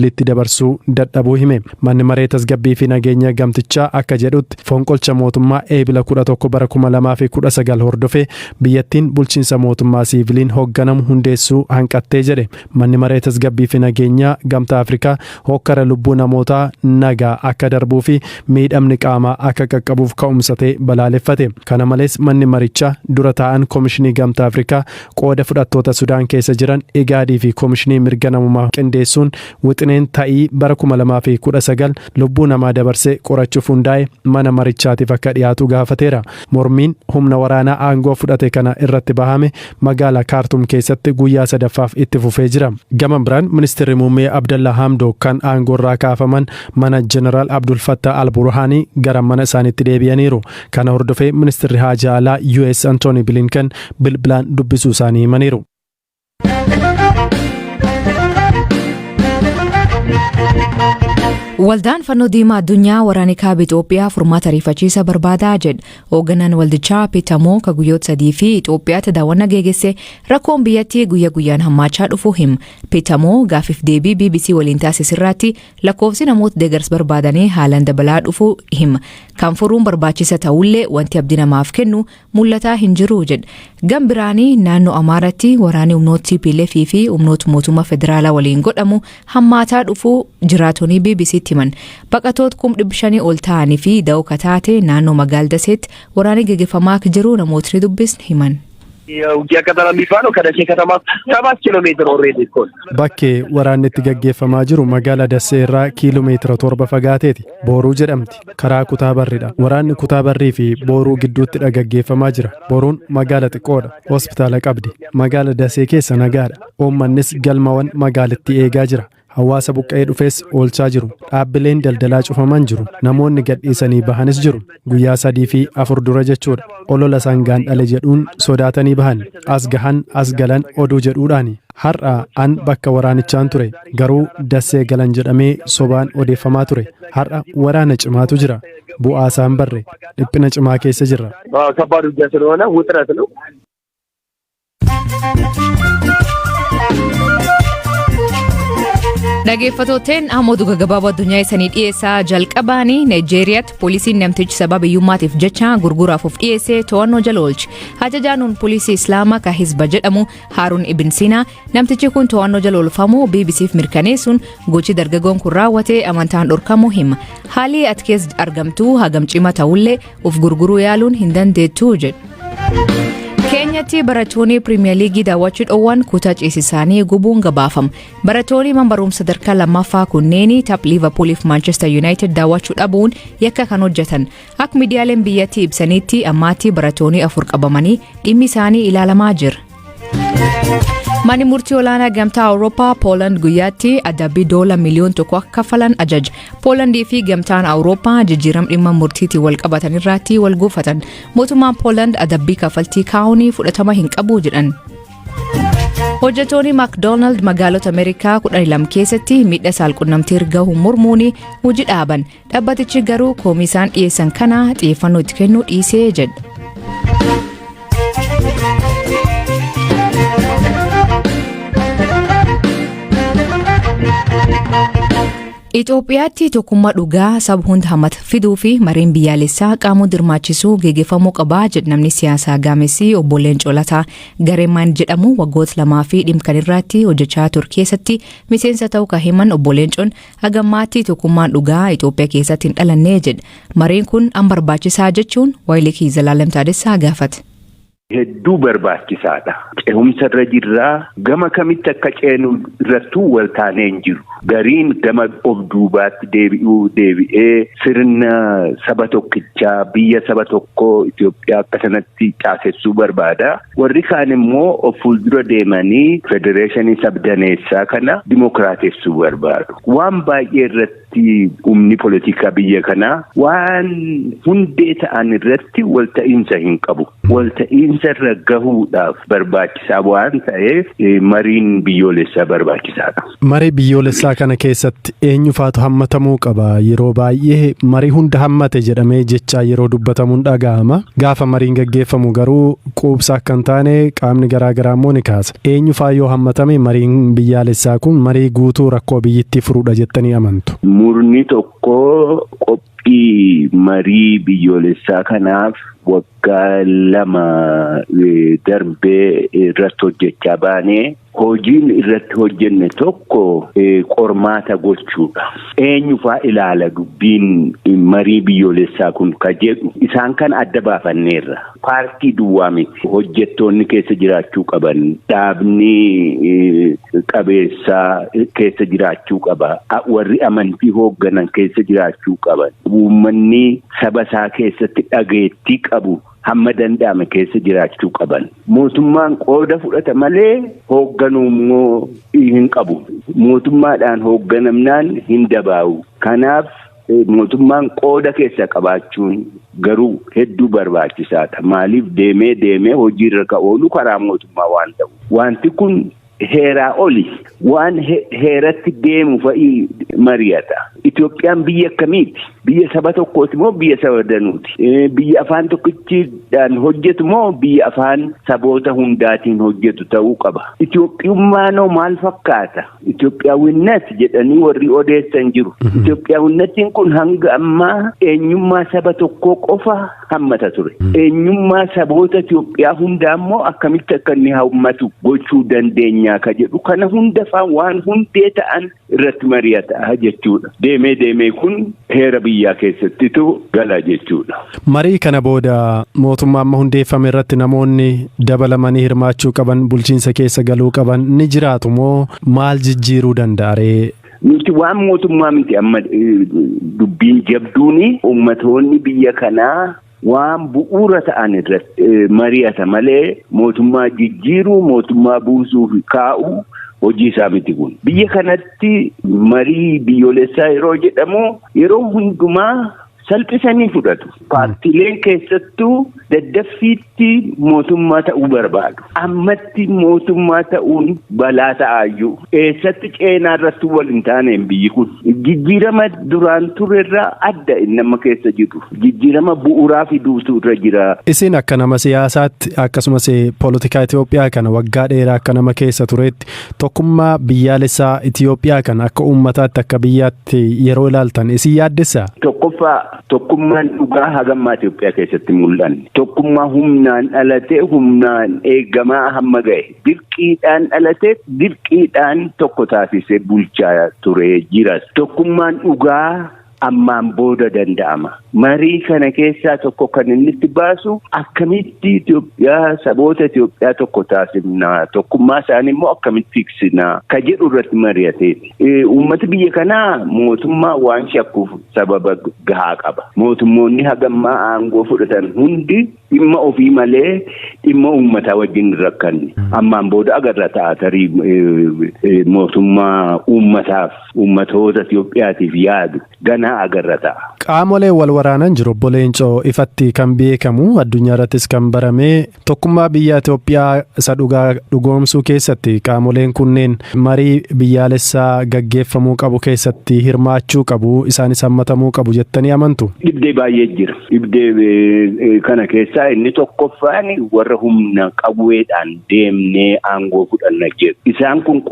siivilitti dabarsuu dadhabuu hime. Manni maree tasgabbii fi nageenya gamtichaa akka jedhutti fonqolcha mootummaa eebila 11 bara 2019 hordofee biyyattiin bulchiinsa mootummaa siiviliin hoogganamu hundeessuu hanqattee jedhe. Manni maree tasgabbii fi nageenya gamtaa Afrikaa hokkara lubbuu namootaa nagaa akka darbuu fi miidhamni qaamaa akka qaqqabuuf ka'umsatee balaaleffate. Kana malees manni marichaa dura taa'an Koomishinii Gamtaa Afrikaa qooda fudhattoota Sudaan keessa jiran Igaadii fi Koomishinii mirga namummaa qindeessuun wixineen ta'ii bara 2019 lubbuu namaa dabarsee qorachuuf hundaa'e mana marichaatiif akka dhiyaatu gaafateera. Mormiin humna waraanaa aangoo fudhate kana irratti bahame magaalaa Kaartum keessatti guyyaa sadaffaaf itti fufee jira. Gama biraan ministeerri muummee Abdalla Hamdok kan aangoorraa kaafaman mana Jeneraal Abdul Fattah al-Burhaanii gara mana isaaniitti deebi'aniiru. Kana hordofee ministeerri haajaa alaa US Anthony Blinken bilbilaan dubbisuu isaanii himaniiru. Waldaan fannoo diimaa addunyaa waraana kaaba Itoophiyaa furmaata ariifachiisa barbaadaa jedha. Hoogganaan waldichaa Pitamoo ka guyyoota 3 fi Itoophiyaatti daawwannaa geegesse rakkoon biyyattii guyyaa guyyaan hammaachaa dhufu hima. Pitamoo gaafiif deebii BBC waliin taasisirratti lakkoofsi namoota deeggarsa barbaadanii haalaan dabalaa dhufu hima. Kan furuun barbaachisa ta'ullee wanti abdii namaaf kennu mul'ataa hin jiru jedha. Gam biraanii naannoo Amaaratti waraanni humnoota TPLF fi humnoota mootummaa federaalaa waliin godhamu hammaataa dhufu jiraatonni BBC timan. Baqatoota 500 ol ta'anii fi da'oo kataate naannoo magaalaa Daseetti waraanni gaggeeffamaa jiru namootni dubbisni himan. ውጊያ ቀጠና የሚባለው ከደሴ ከተማ 7 ኪሎ ሜትር ኦሬዲ ኮን bakkee waraanni itti gaggeeffamaa jiru magaalaa Dasee irraa kiiloomeetira 7 fagaateeti. Booruu jedhamti. Karaa kutaa barriidha. Waraanni kutaa barrii fi booruu gidduutti gaggeeffamaa jira. Booruun magaala xiqqoodha. Hospitaala qabdi. Magaala Dasee keessa nagaadha. Uummannis galmawwan magaalittii eegaa jira. Hawaasa buqqa'ee dhufees oolchaa jiru. Dhaabbileen daldalaa cufaman jiru. Namoonni gadhiisanii bahanis jiru. Guyyaa 3 fi 4 dura jechuudha. Olola sangaan dhale jedhuun sodaatanii bahan. As gahan as galan oduu jedhuudhaani. Har'a an bakka waraanichaan ture. Garuu Dasee galan jedhamee sobaan odeeffamaa ture. Har'a waraana cimaatu jira. Bu'aa isaan barre. Dhiphina cimaa keessa jirra. ከባድ ውጊያ ስለሆነ ውጥረት ነው. Dhaggeeffattoonni Oduu gabaabaa addunyaa isanii dhiyeessaa jalqabaanii Nigeeriyaatti poolisiin namtichi sababa hiyyummaatiif jecha gurguraaf of dhiyeessee to'annoo jala oolche. Ajajaan poolisii Islaamaa ka Hizba jedhamu Haaruun Ibn Sinaa namtichi kun to'annoo jala oolfamuu BBCf mirkaneessuun gochi dargaggoon kun raawwate amantaan dhorkamuu hima. Haalli ati keessa argamtu hagam cimaa ta'ullee of gurguruu yaaluun hin dandeettu jedhu. Keenyatti barattoonni Piriimiyer Liigii daawwachuu dhoowwan kutaa ciisisaanii gubuun gabaafama. Barattoonni barumsa sadarkaa lammaffaa kunneen tapha Liverpool fi Manchester United daawwachuu dhabuun yakka kan hojjetan. Akka miidiyaaleen biyyattii ibsanitti ammaatti barattoonni 4 qabamanii dhimmi isaanii ilaalamaa jira. Manni murtii olaanaa gamtaa Awurooppaa Pooland guyyaatti adabbii $1 miliyoona akka kaffalan ajaja. Poolandii fi gamtaan Awurooppaa jijjiiram dhimma murtiitii wal qabatan irratti wal guufatan. Mootummaan Pooland adabbii kaffaltii kaa'uun fudhatama hin qabu jedhan. Hojjettoonni McDonald magaalota Ameerikaa 12 keessatti miidhaa saalqunnamtii erga mormuun hojii dhaaban. Dhaabbatichi garuu koomisaan dhiyeessan kana xiyyeeffannoo itti kennuu dhiisee jedha. Itoophiyaatti tokkummaa dhugaa saba hunda hammata fiduu fi mariin biyyaalessaa qaamuu dirmaachisuu gaggeeffamuu qabaa jedha namni siyaasaa gaamessi obbo Leencoo Lataa gareemaan jedhamu waggoota 2 fi dhimkan irratti hojjechaa ture keessatti miseensa ta'uu ka himan obbo Leencoon hagammaatti tokkummaan dhugaa Itoophiyaa keessatti hin dhalanne jedha. Mariin kun an barbaachisaa jechuun Waayilikii Zalaalem Taadessaa gaafate. Hedduu barbaachisaadha. Ce'umsa irra jirraa gama kamitti akka ceenu irrattuu wal taanee hin jiru. Gariin gama of duubaatti deebi'ee sirna saba tokkichaa biyya saba tokkoo Itoophiyaa akka sanatti caasessuu barbaada. Warri kaan immoo of fuuldura deemanii federeeshinii sabdaneessaa kana dimokiraatessuu barbaadu. Waan baay'ee irratti humni politikaa biyya kanaa waan hundee ta'an irratti wal ta'iinsa hin qabu. walta'iinsa irra gahuudhaaf barbaachisaa waan ta'eef mariin biyyoolessaa barbaachisaadha. Marii biyyoolessaa kana keessatti eenyufaatu hammatamuu qaba? Yeroo baay'ee marii hunda hammate jedhamee jecha yeroo dubbatamuun dhaga'ama. Gaafa mariin gaggeeffamu garuu quubsaa akka hin taane qaamni garaagaraa immoo ni kaasa. Eenyufaa yoo hammatame mariin biyyaalessaa kun marii guutuu rakkoo biyyittii furuudha jettanii amantu? Murni tokko qophii marii biyyoolessaa kanaaf waggaa 2 darbee irratti hojjechaa baanee hojiin irratti hojjenne tokko qormaata gochuudha. Eenyufaa ilaala dubbiin marii biyyoolessaa kun ka jedhu isaan kan adda baafanneerra. Paartii duwwaa miti. Hojjettoonni keessa jiraachuu qaban, dhaabni qabeessaa keessa jiraachuu qaba, warri amantii hoogganan keessa jiraachuu qaban, uummanni saba isaa keessatti dhageettii qabu hamma danda'ame keessa jiraachuu qaban. Mootummaan qooda fudhata malee hoogganuu immoo hin qabu. Mootummaadhaan hoogganamnaan hin dabaa'u. Kanaaf mootummaan qooda keessa qabaachuun garuu hedduu barbaachisaadha. Maaliif deemee hojiirra ka oolu karaa mootummaa waan ta'u. Wanti kun heeraa oli waan heeratti deemu fa'ii mari'ata. Itoophiyaan biyya akkamiiti? Biyya saba tokkooti moo biyya saba danuuti? Biyya afaan tokkichiidhaan hojjetu moo biyya afaan saboota hundaatiin hojjetu ta'uu qaba? Itoophiyummaanoo maal fakkaata? Itoophiyaawwinnat jedhanii warri odeessan jiru. Itoophiyaawwinnattiin kun hanga ammaa eenyummaa saba tokkoo qofa hammata ture. Eenyummaa saboota Itoophiyaa hundaa immoo akkamitti akka inni hammatu gochuu dandeenya ka jedhu kana hundafaa waan hundee ta'an irratti mari'ata jechuudha. Deemee kun heera biyyaa keessattitu gala jechuudha. Marii kana booda mootummaa amma hundeeffame irratti namoonni dabalamanii hirmaachuu qaban, bulchiinsa keessa galuu qaban ni jiraatu moo maal jijjiiruu danda'aree? Nuti waan mootummaa miti amma dubbiin jabduuni ummatoonni biyya kanaa waan bu'uura ta'an irratti mari'ata malee mootummaa jijjiiruu, mootummaa buusuu fi kaa'uu hojii isaa miti kun. Biyya kanatti marii biyyoolessaa yeroo jedhamu yeroo hundumaa salphisanii fudhatu. Paartiileen keessattuu daddaffiitti mootummaa ta'uu barbaadu. Ammatti mootummaa ta'uun balaa ta'aayyuu. Eessatti ceenaa irratti wal hin taaneen biyyi kun. Jijjiirama duraan turerraa adda inni amma keessa jiru. Jijjiirama bu'uuraa fiduutu irra jira. Isin akka nama siyaasaatti akkasumas poolitikaa Itoophiyaa kana waggaa dheeraa akka nama keessa turetti tokkummaa biyyaalessaa Itoophiyaa kana akka uummataatti akka biyyaatti yeroo ilaaltan isin yaaddessaa? Tokkummaan dhugaa hagammaa Itoophiyaa keessatti mul'anne. Tokkummaa humnaan dhalatee humnaan eegamaa hamma ga'e. Dirqiidhaan dhalatee dirqiidhaan tokko taasisee bulchaa ture jiras. Tokkummaan dhugaa ammaan booda danda'ama. Marii kana keessaa tokko kan inni itti baasu akkamitti Itoophiyaa saboota Itoophiyaa tokko taasifna, tokkummaa isaanii immoo akkamitti fiksina ka jedhu irratti mari'ateeti. Uummata biyya kanaa mootummaa waan shakkuuf sababa gahaa qaba. Mootummoonni hagammaa aangoo fudhatan hundi dhimma ofii malee dhimma uummataa wajjin rakkanne. Ammaan booda agarra ta'a tarii mootummaa uummataaf uummatoota Itoophiyaatiif yaadu ganaa agarra ta'a. Qaamolee wal waraanan jiru obbo Leencoo ifatti kan beekamu addunyaa irrattis kan barame tokkummaa biyya Itoophiyaa isa dhugoomsuu keessatti qaamoleen kunneen marii biyyaalessaa gaggeeffamuu qabu keessatti hirmaachuu qabu, isaanis hammatamuu qabu jettanii amantu? Dhibdee baay'ee jira. Dhibdee kana keessaa inni tokkoffaan warra humna qawweedhaan deemnee aangoo fudhanna jedhu. Isaan kun